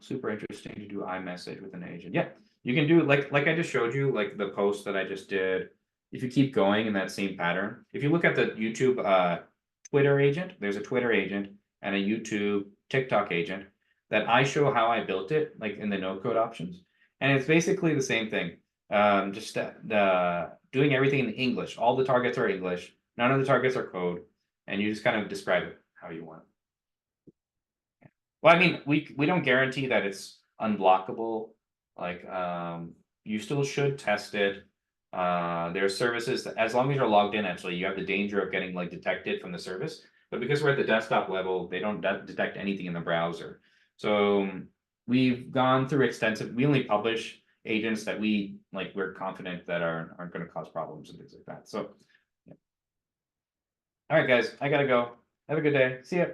Super interesting to do iMessage with an agent. Yeah. You can do like I just showed you, like the post that I just did. If you keep going in that same pattern, if you look at the YouTube Twitter agent, there's a Twitter agent and a YouTube TikTok agent that I show how I built it, like in the no code options. And it's basically the same thing. Just doing everything in English. All the targets are English. None of the targets are code. And you just kind of describe it how you want. Well, I mean, we don't guarantee that it's unblockable. Like you still should test it. There are services that, as long as you're logged in, actually, you have the danger of getting like detected from the service. But because we're at the desktop level, they don't detect anything in the browser. So we've gone through extensive, we only publish agents that we're confident that aren't gonna cause problems and things like that, so. Yeah. All right, guys, I gotta go. Have a good day. See ya.